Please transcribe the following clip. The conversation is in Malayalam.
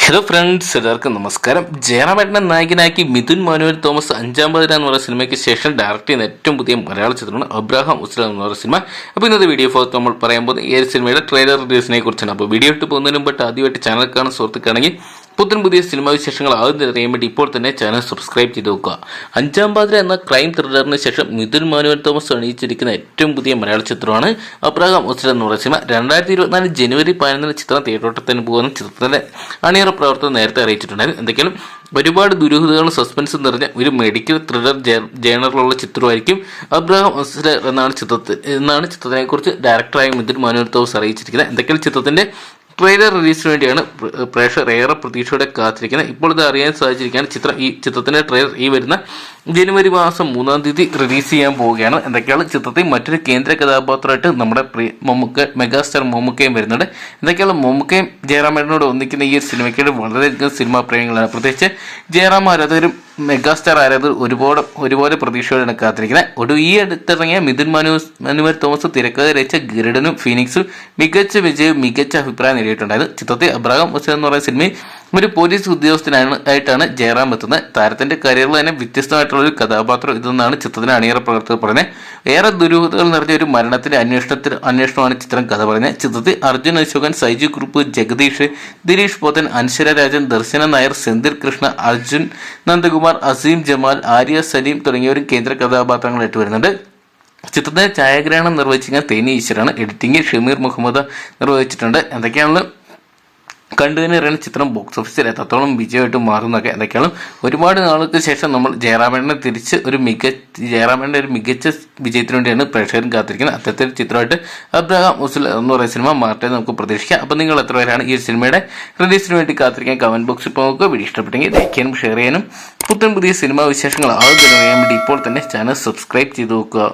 ഹലോ ഫ്രണ്ട്സ്, എല്ലാവർക്കും നമസ്കാരം. ജയറാമേട്ടനെ നായകനാക്കി മിഥുൻ മാനുവൽ തോമസ് അഞ്ചാം പാതിര എന്ന് പറയുന്ന സിനിമയ്ക്ക് ശേഷം ഡയറക്റ്റ് ചെയ്യുന്ന ഏറ്റവും പുതിയ മലയാള ചിത്രമാണ് അബ്രഹാം ഉസ്ലാം എന്ന് പറയുന്ന സിനിമ. അപ്പോൾ ഇന്നത്തെ വീഡിയോ ഭാഗത്ത് നമ്മൾ പറയാൻ പോകുന്നത് ഈ ഒരു സിനിമയുടെ ട്രെയിലർ റിലീസിനെ കുറിച്ചാണ്. അപ്പോൾ വീഡിയോ ഇട്ട് പോകുന്നതിന് മുമ്പ് ആദ്യമായിട്ട് ചാനൽ കാണുന്ന സുഹൃത്തുക്കാണെങ്കിൽ പുതിയ സിനിമാ വിശേഷങ്ങൾ ആദ്യം അറിയാൻ വേണ്ടി ഇപ്പോൾ തന്നെ ചാനൽ സബ്സ്ക്രൈബ് ചെയ്ത് നോക്കുക. അഞ്ചാം പാതിര എന്ന ക്രൈം ത്രില്ലറിന് ശേഷം മിഥുൻ മാനുവൽ തോമസ് അണിയിച്ചിരിക്കുന്ന ഏറ്റവും പുതിയ മലയാള ചിത്രമാണ് അബ്രഹാം ഉസ്ലാം എന്ന് പറയുന്ന സിനിമ. 2024 ജനുവരി 11 ചിത്രം തിയേറ്ററിൽ പോകുന്ന ചിത്രത്തിന്റെ അണിയറ പ്രവർത്തനം നേരത്തെ അറിയിച്ചിട്ടുണ്ടായിരുന്നു. എന്തെങ്കിലും ഒരുപാട് ദുരൂഹതകളും സസ്പെൻസും നിറഞ്ഞ ഒരു മെഡിക്കൽ ത്രില്ലർ ജേണറിലുള്ള ചിത്രമായിരിക്കും അബ്രഹാം ഉസ്ലാം എന്നാണ് ചിത്രത്തിനെ കുറിച്ച് ഡയറക്ടറായ മിഥുൻ മാനുവൽ തോമസ് അറിയിച്ചിരിക്കുന്നത്. എന്തെങ്കിലും ചിത്രത്തിന്റെ ട്രെയിലർ റിലീസിന് വേണ്ടിയാണ് പ്രേക്ഷകർ ഏറെ പ്രതീക്ഷയോടെ കാത്തിരിക്കുന്നത്. ഇപ്പോൾ ഇത് അറിയാൻ സാധിച്ചിരിക്കുകയാണ്. ചിത്രത്തിന്റെ ട്രെയിലർ ഈ വരുന്ന ജനുവരി മാസം 3-ാം തീയതി റിലീസ് ചെയ്യാൻ പോവുകയാണ്. എന്തൊക്കെയാണ് ചിത്രത്തിൽ മറ്റൊരു കേന്ദ്ര കഥാപാത്രമായിട്ട് നമ്മുടെ മെഗാസ്റ്റാർ മമ്മൂക്കയും വരുന്നുണ്ട്. എന്തൊക്കെയാണ് മമ്മൂക്കയും ജയറാമേട്ടനോട് ഒന്നിക്കുന്ന ഈ ഒരു സിനിമയ്ക്ക് വളരെയധികം സിനിമാ പ്രേമികളാണ്. പ്രത്യേകിച്ച് ജയറാം ആരാധകരും മെഗാസ്റ്റാർ ആരാധകർ ഒരുപോലെ പ്രതീക്ഷയോടെയാണ് കാത്തിരിക്കുന്നത്. ഈ അടുത്തിറങ്ങിയ മിഥുൻ മാനുവൽ തോമസ് തിരക്കഥ രചിച്ച ഗരുഡനും ഫീനിക്സും മികച്ച വിജയവും മികച്ച അഭിപ്രായം നേടിയിട്ടുണ്ടായത്. ചിത്രത്തിൽ അബ്രഹാം ഉസ്ലാം എന്ന് പറയുന്ന സിനിമയിൽ ഒരു പോലീസ് ഉദ്യോഗസ്ഥനായിട്ടാണ് ജയറാം എത്തുന്നത്. താരത്തിന്റെ കരിയറിൽ തന്നെ വ്യത്യസ്തമായിട്ടുള്ള ഒരു കഥാപാത്രം ഇതെന്നാണ് ചിത്രത്തിന് അണിയറ പ്രവർത്തകർ പറയുന്നത്. ഏറെ ദുരൂഹതകൾ നിറഞ്ഞ ഒരു മരണത്തിന്റെ അന്വേഷണമാണ് ചിത്രം കഥ പറയുന്നത്. ചിത്രത്തിൽ അർജുൻ അശോകൻ, സൈജു കുറുപ്പ്, ജഗദീഷ്, ദിലീഷ് പോത്തൻ, അൻശ്വര രാജൻ, ദർശന നായർ, സെന്തിൽ കൃഷ്ണ, അർജുൻ നന്ദകുമാർ, അസീം ജമാൽ, ആര്യ സലീം തുടങ്ങിയവരും കേന്ദ്ര കഥാപാത്രങ്ങളായിട്ട് വരുന്നുണ്ട്. ചിത്രത്തിന്റെ ഛായാഗ്രഹണം നിർവഹിച്ചിരിക്കുന്ന തേനി ഈശ്വരാണ്. എഡിറ്റിംഗ് ഷമീർ മുഹമ്മദ് നിർവഹിച്ചിട്ടുണ്ട്. എന്തൊക്കെയാണെന്ന് കണ്ടു തന്നെ അറിയുന്ന ചിത്രം ബോക്സ് ഓഫീസിൽ എത്രത്തോളം വിജയമായിട്ട് മാറുന്നൊക്കെ. എന്തൊക്കെയാണ് ഒരുപാട് നാൾക്ക് ശേഷം നമ്മൾ ജയറാമേട്ടനെ ഒരു മികച്ച വിജയത്തിന് വേണ്ടിയാണ് പ്രേക്ഷകരും കാത്തിരിക്കുന്നത്. അത്തരത്തിൽ ചിത്രമായിട്ട് അബ്രഹാം ഉസ്ലാം എന്ന് പറയുന്ന സിനിമ മാറട്ടെ നമുക്ക് പ്രതീക്ഷിക്കാം. അപ്പോൾ നിങ്ങൾ എത്ര പേരാണ് ഈ സിനിമയുടെ റിലീസിന് വേണ്ടി കാത്തിരിക്കാൻ കമന്റ് ബോക്സിൽ ഇപ്പോൾ നോക്കുക. വീഡിയോ ഇഷ്ടപ്പെട്ടെങ്കിൽ ലൈക്ക് ചെയ്യാനും ഷെയർ ചെയ്യാനും പുതിയ സിനിമാ വിശേഷങ്ങൾ ആദ്യം അറിയാൻ വേണ്ടി ഇപ്പോൾ തന്നെ ചാനൽ സബ്സ്ക്രൈബ് ചെയ്ത് നോക്കുക.